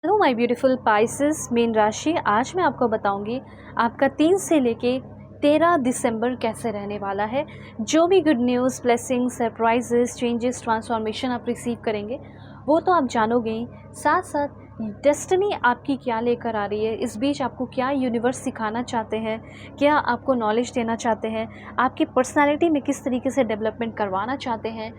Hello my beautiful Pisces mean राशि। आज मैं आपको बताऊंगी आपका 3 से लेके 13 दिसंबर कैसे रहने वाला है। जो भी good news, blessing, surprises, changes, transformation आप रिसीव करेंगे वो तो आप जानोगे ही। साथ साथ डेस्टिनी आपकी क्या लेकर आ रही है, इस बीच आपको क्या यूनिवर्स सिखाना चाहते हैं, क्या आपको नॉलेज देना चाहते हैं, आपकी पर्सनालिटी में किस तरीके से डेवलपमेंट करवाना चाहते हैं,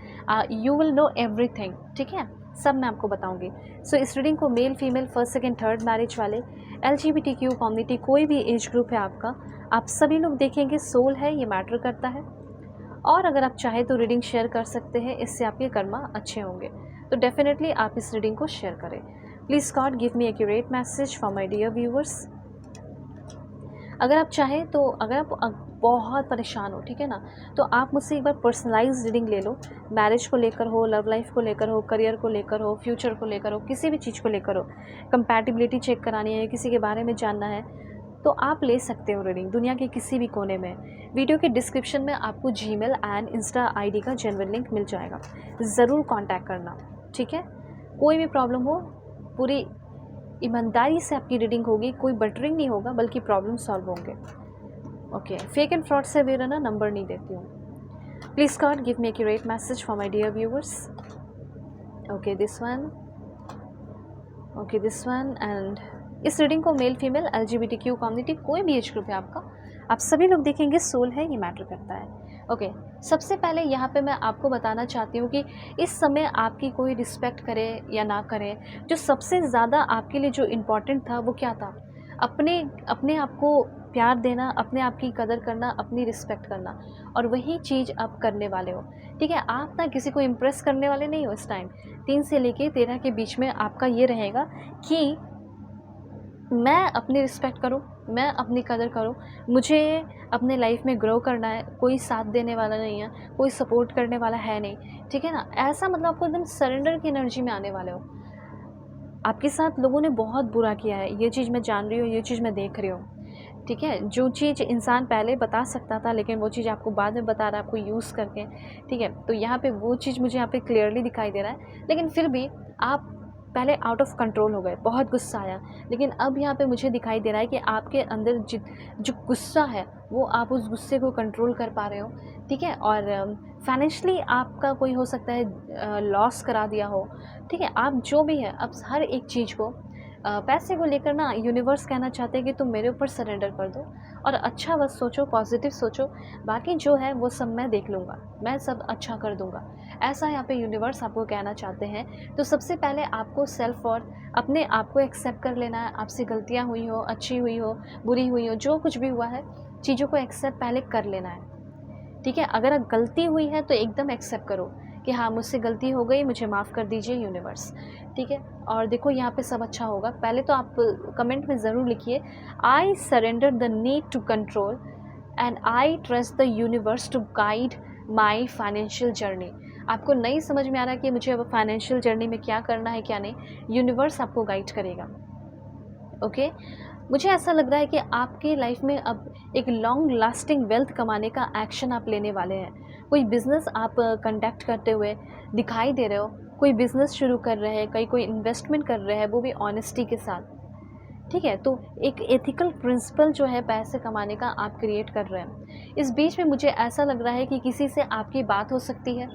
यू विल नो एवरीथिंग। ठीक है, सब मैं आपको बताऊंगी। सो इस रीडिंग को male, female, first, second, third marriage वाले, LGBTQ कम्युनिटी, कोई भी एज ग्रुप है आपका, आप सभी लोग देखेंगे। सोल है, ये मैटर करता है। और अगर आप चाहें तो रीडिंग शेयर कर सकते हैं, इससे आपके कर्मा अच्छे होंगे। तो डेफिनेटली आप इस रीडिंग को शेयर करें। Please God give me accurate message for my dear viewers. अगर आप चाहें तो अगर आप बहुत परेशान हो, ठीक है ना, तो आप मुझसे एक बार पर्सनलाइज रीडिंग ले लो। मैरिज को लेकर हो, लव लाइफ को लेकर हो, करियर को लेकर हो, फ्यूचर को लेकर हो, किसी भी चीज़ को लेकर हो, कंपैटिबिलिटी चेक करानी है, किसी के बारे में जानना है, तो आप ले सकते हो रीडिंग दुनिया के किसी भी कोने में। वीडियो के डिस्क्रिप्शन में आपको जीमेल एंड इंस्टा आईडी का जेन्युइन लिंक मिल जाएगा, ज़रूर कांटेक्ट करना। ठीक है, कोई भी प्रॉब्लम हो, पूरी ईमानदारी से आपकी रीडिंग होगी, कोई बटरिंग नहीं होगा, बल्कि प्रॉब्लम सॉल्व होंगे। ओके, फेक एंड फ्रॉड से भी ना नंबर नहीं देती हूँ। Please God give me accurate message for my dear viewers. Okay, this one, okay this one. And इस रीडिंग को मेल, फीमेल, LGBTQ कम्युनिटी, कोई भी एज ग्रुप है आपका, आप सभी लोग देखेंगे। सोल है, ये मैटर करता है। ओके, सबसे पहले यहाँ पे मैं आपको बताना चाहती हूँ कि इस समय आपकी कोई रिस्पेक्ट करे या ना करे, जो सबसे ज़्यादा आपके लिए जो इम्पोर्टेंट था वो क्या था? अपने अपने आप को प्यार देना, अपने आप की कदर करना, अपनी रिस्पेक्ट करना, और वही चीज़ आप करने वाले हो। ठीक है, आप ना किसी को इम्प्रेस करने वाले नहीं हो इस टाइम। 3 से लेके 13 के बीच में आपका ये रहेगा कि मैं अपनी रिस्पेक्ट करूँ, मैं अपनी कदर करूँ, मुझे अपने लाइफ में ग्रो करना है, कोई साथ देने वाला नहीं है, कोई सपोर्ट करने वाला है नहीं। ठीक है ना, ऐसा मतलब आपको एकदम सरेंडर की एनर्जी में आने वाले हो। आपके साथ लोगों ने बहुत बुरा किया है, ये चीज़ मैं जान रही हूँ, ये चीज़ मैं देख रही हूँ। ठीक है, जो चीज़ इंसान पहले बता सकता था, लेकिन वो चीज़ आपको बाद में बता रहा है, आपको यूज़ करके। ठीक है, तो यहाँ पे वो चीज़ मुझे यहाँ पे क्लियरली दिखाई दे रहा है, लेकिन फिर भी आप पहले आउट ऑफ कंट्रोल हो गए, बहुत गुस्सा आया, लेकिन अब यहाँ पे मुझे दिखाई दे रहा है कि आपके अंदर जो गुस्सा है, वो आप उस गुस्से को कंट्रोल कर पा रहे हो। ठीक है, और फाइनेंशियली आपका कोई हो सकता है लॉस करा दिया हो। ठीक है, आप जो भी है, अब हर एक चीज़ को पैसे को लेकर ना यूनिवर्स कहना चाहते हैं कि तुम मेरे ऊपर सरेंडर कर दो, और अच्छा बस सोचो, पॉजिटिव सोचो, बाकी जो है वो सब मैं देख लूँगा, मैं सब अच्छा कर दूँगा। ऐसा यहाँ पे यूनिवर्स आपको कहना चाहते हैं। तो सबसे पहले आपको सेल्फ और अपने आप को एक्सेप्ट कर लेना है। आपसे गलतियाँ हुई हो, अच्छी हुई हो, बुरी हुई हो, जो कुछ भी हुआ है, चीज़ों को एक्सेप्ट पहले कर लेना है। ठीक है, अगर गलती हुई है तो एकदम एक्सेप्ट करो कि हाँ, मुझसे गलती हो गई, मुझे माफ़ कर दीजिए यूनिवर्स। ठीक है, और देखो यहाँ पे सब अच्छा होगा। पहले तो आप कमेंट में ज़रूर लिखिए, I surrender the need to control and I trust the universe to guide my financial journey. आपको नहीं समझ में आ रहा कि मुझे अब फाइनेंशियल जर्नी में क्या करना है क्या नहीं, यूनिवर्स आपको गाइड करेगा। ओके, मुझे ऐसा लग रहा है कि आपके लाइफ में अब एक लॉन्ग लास्टिंग वेल्थ कमाने का एक्शन आप लेने वाले हैं। कोई बिज़नेस आप कंडक्ट करते हुए दिखाई दे रहे हो, कोई बिज़नेस शुरू कर रहे हैं, कोई इन्वेस्टमेंट कर रहे हैं, वो भी ऑनेस्टी के साथ। ठीक है, तो एक एथिकल प्रिंसिपल जो है पैसे कमाने का, आप क्रिएट कर रहे हैं। इस बीच में मुझे ऐसा लग रहा है कि किसी से आपकी बात हो सकती है,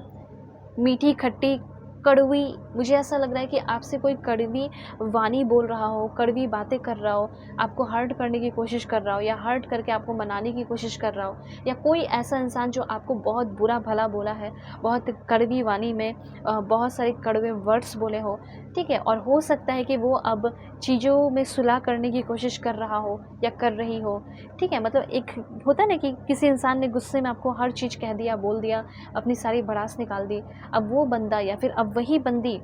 मीठी, खट्टी, कड़वी। मुझे ऐसा लग रहा है कि आपसे कोई कड़वी वाणी बोल रहा हो, कड़वी बातें कर रहा हो, आपको हर्ट करने की कोशिश कर रहा हो, या हर्ट करके आपको मनाने की कोशिश कर रहा हो, या कोई ऐसा इंसान जो आपको बहुत बुरा भला बोला है, बहुत कड़वी वाणी में बहुत सारे कड़वे वर्ड्स बोले हो। ठीक है, और हो सकता है कि वो अब चीज़ों में सुलह करने की कोशिश कर रहा हो या कर रही हो। ठीक है, मतलब एक होता है ना कि किसी इंसान ने गुस्से में आपको हर चीज़ कह दिया, बोल दिया, अपनी सारी भड़ास निकाल दी। अब वो बंदा या फिर अब वही बंदी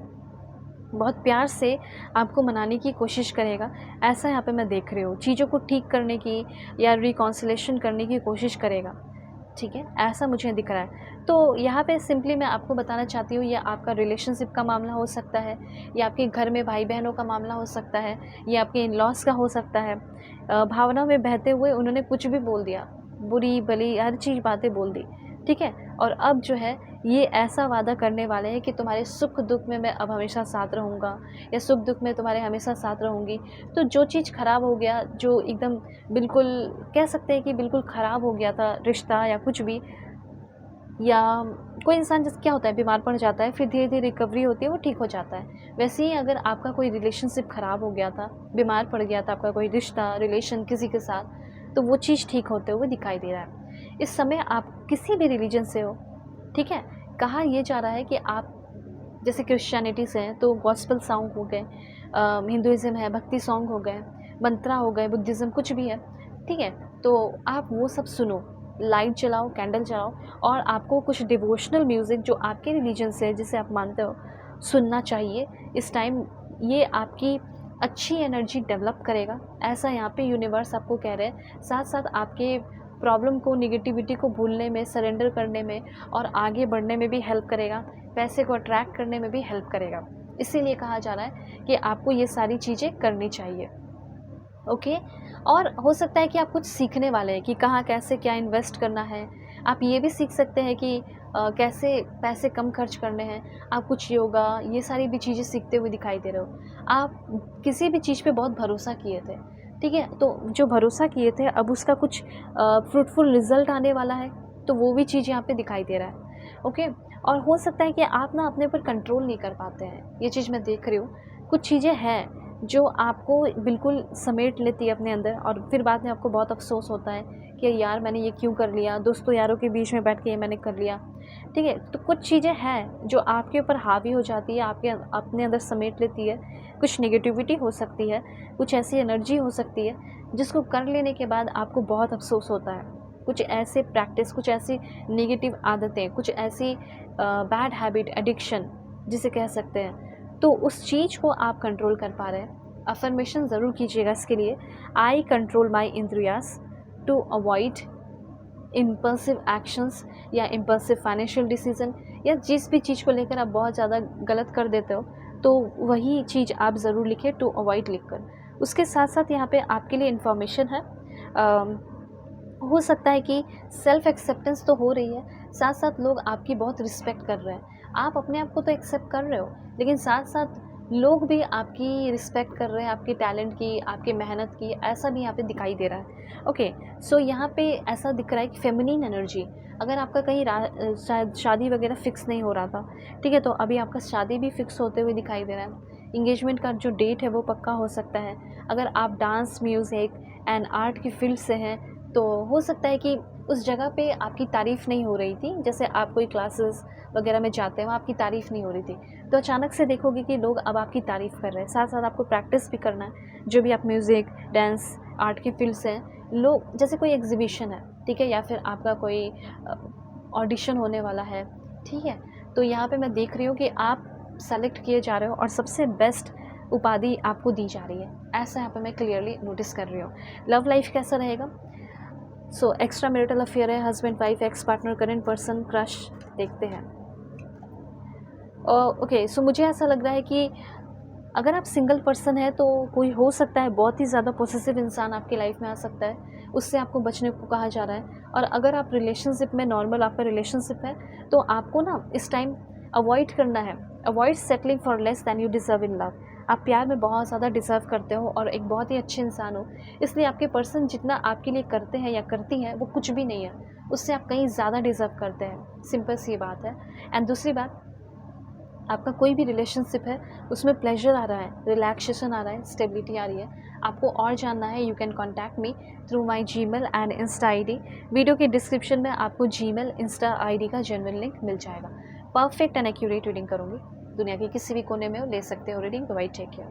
बहुत प्यार से आपको मनाने की कोशिश करेगा, ऐसा यहाँ पे मैं देख रही हूँ। चीज़ों को ठीक करने की या रिकॉन्सिलेशन करने की कोशिश करेगा। ठीक है, ऐसा मुझे दिख रहा है। तो यहाँ पे सिंपली मैं आपको बताना चाहती हूँ, ये आपका रिलेशनशिप का मामला हो सकता है, या आपके घर में भाई बहनों का मामला हो सकता है, या आपके इन लॉस का हो सकता है। भावना में बहते हुए उन्होंने कुछ भी बोल दिया, बुरी भली हर चीज़ बातें बोल दी। ठीक है, और अब जो है ये ऐसा वादा करने वाले हैं कि तुम्हारे सुख दुख में मैं अब हमेशा साथ रहूँगा या सुख दुख में तुम्हारे हमेशा साथ रहूँगी। तो जो चीज़ ख़राब हो गया, जो एकदम बिल्कुल कह सकते हैं कि बिल्कुल ख़राब हो गया था रिश्ता या कुछ भी, या कोई इंसान जैसे क्या होता है बीमार पड़ जाता है, फिर धीरे धीरे रिकवरी होती है, वो ठीक हो जाता है। वैसे ही अगर आपका कोई रिलेशनशिप ख़राब हो गया था, बीमार पड़ गया था आपका कोई रिश्ता रिलेशन किसी के साथ, तो वो चीज़ ठीक होते हुए दिखाई दे रहा है। इस समय आप किसी भी रिलीजन से हो, ठीक है, कहा यह जा रहा है कि आप जैसे क्रिश्चियनिटी से हैं तो गॉस्पेल सॉन्ग हो गए, हिंदुइज़्म है भक्ति सॉन्ग हो गए, मंत्रा हो गए, बुद्धिज़्म कुछ भी है, ठीक है, तो आप वो सब सुनो, लाइट जलाओ, कैंडल जलाओ, और आपको कुछ डिवोशनल म्यूज़िक जो आपके रिलीजन से है जिसे आप मानते हो सुनना चाहिए इस टाइम। ये आपकी अच्छी एनर्जी डेवलप करेगा, ऐसा यहाँ पे यूनिवर्स आपको कह रहे हैं। साथ साथ आपके प्रॉब्लम को, निगेटिविटी को भूलने में, सरेंडर करने में और आगे बढ़ने में भी हेल्प करेगा, पैसे को अट्रैक्ट करने में भी हेल्प करेगा। इसीलिए कहा जा रहा है कि आपको ये सारी चीज़ें करनी चाहिए, ओके। और हो सकता है कि आप कुछ सीखने वाले हैं कि कहाँ कैसे क्या इन्वेस्ट करना है। आप ये भी सीख सकते हैं कि कैसे पैसे कम खर्च करने हैं। आप कुछ योगा, ये सारी भी चीज़ें सीखते हुए दिखाई दे रहे हो। आप किसी भी चीज़ पे बहुत भरोसा किए थे, ठीक है, तो जो भरोसा किए थे अब उसका कुछ फ्रूटफुल रिजल्ट आने वाला है, तो वो भी चीज़ यहाँ पे दिखाई दे रहा है, ओके। और हो सकता है कि आप ना अपने ऊपर कंट्रोल नहीं कर पाते हैं, ये चीज़ मैं देख रही हूँ। कुछ चीज़ें हैं जो आपको बिल्कुल समेट लेती है अपने अंदर, और फिर बाद में आपको बहुत अफसोस होता है कि यार मैंने ये क्यों कर लिया, दोस्तों यारों के बीच में बैठ के ये मैंने कर लिया, ठीक है। तो कुछ चीज़ें हैं जो आपके ऊपर हावी हो जाती है, आपके अपने अंदर समेट लेती है। कुछ नेगेटिविटी हो सकती है, कुछ ऐसी एनर्जी हो सकती है जिसको कर लेने के बाद आपको बहुत अफसोस होता है। कुछ ऐसे प्रैक्टिस, कुछ ऐसी नेगेटिव आदतें, कुछ ऐसी बैड हैबिट, एडिक्शन जिसे कह सकते हैं, तो उस चीज़ को आप कंट्रोल कर पा रहे हैं। अफर्मेशन ज़रूर कीजिएगा इसके लिए। आई कंट्रोल माई इंद्रियास टू अवॉइड इम्पल्सिव एक्शंस या इम्पल्सिव फाइनेंशियल डिसीजन, या जिस भी चीज़ को लेकर आप बहुत ज़्यादा गलत कर देते हो तो वही चीज़ आप ज़रूर लिखें, टू अवॉइड लिखकर। उसके साथ साथ यहाँ पे आपके लिए इन्फॉर्मेशन है। हो सकता है कि सेल्फ़ एक्सेप्टेंस तो हो रही है, साथ साथ लोग आपकी बहुत रिस्पेक्ट कर रहे हैं। आप अपने आप को तो एक्सेप्ट कर रहे हो, लेकिन साथ साथ लोग भी आपकी रिस्पेक्ट कर रहे हैं, आपके टैलेंट की, आपकी मेहनत की, ऐसा भी यहाँ पे दिखाई दे रहा है, ओके। सो यहाँ पे ऐसा दिख रहा है कि फेमिनिन एनर्जी, अगर आपका कहीं शायद शादी वगैरह फ़िक्स नहीं हो रहा था, ठीक है, तो अभी आपका शादी भी फ़िक्स होते हुए दिखाई दे रहा है। इंगेजमेंट का जो डेट है वो पक्का हो सकता है। अगर आप डांस, म्यूज़िक एंड आर्ट की फील्ड से हैं तो हो सकता है कि उस जगह पे आपकी तारीफ़ नहीं हो रही थी, जैसे आप कोई क्लासेस वगैरह में जाते हैं, वहाँ आपकी तारीफ़ नहीं हो रही थी, तो अचानक से देखोगे कि लोग अब आपकी तारीफ़ कर रहे हैं। साथ साथ आपको प्रैक्टिस भी करना है, जो भी आप म्यूज़िक, डांस, आर्ट की फील्ड से हैं। लोग जैसे कोई एग्जीबिशन है, ठीक है, या फिर आपका कोई ऑडिशन होने वाला है, ठीक है, तो यहाँ पे मैं देख रही हूँ कि आप सेलेक्ट किए जा रहे हो और सबसे बेस्ट उपाधि आपको दी जा रही है, ऐसा यहाँ पे मैं क्लियरली नोटिस कर रही हूँ। लव लाइफ कैसा रहेगा? सो एक्स्ट्रा मैरिटल अफेयर है, husband wife, ex partner, current person, crush, देखते हैं। ओके, सो मुझे ऐसा लग रहा है कि अगर आप सिंगल पर्सन है तो कोई हो सकता है बहुत ही ज़्यादा पॉसेसिव इंसान आपकी लाइफ में आ सकता है, उससे आपको बचने को कहा जा रहा है। और अगर आप रिलेशनशिप में, नॉर्मल आपका रिलेशनशिप है, तो आपको ना इस टाइम अवॉइड करना है, avoid settling for less than you deserve in love. आप प्यार में बहुत ज़्यादा डिज़र्व करते हो और एक बहुत ही अच्छे इंसान हो, इसलिए आपके पर्सन जितना आपके लिए करते हैं या करती हैं वो कुछ भी नहीं है, उससे आप कहीं ज़्यादा डिज़र्व करते हैं, सिंपल सी बात है। एंड दूसरी बात, आपका कोई भी रिलेशनशिप है उसमें प्लेजर आ रहा है, रिलैक्सेशन आ रहा है, स्टेबिलिटी आ रही है। आपको और जानना है, you can contact me through my Gmail and Insta ID. Video के डिस्क्रिप्शन में आपको जीमेल, इंस्टा आईडी का जेन्युइन लिंक मिल जाएगा। परफेक्ट एंड एक्यूरेट रीडिंग करूँगी, दुनिया के किसी भी कोने में हो, ले सकते हो रीडिंग। Bye, take care.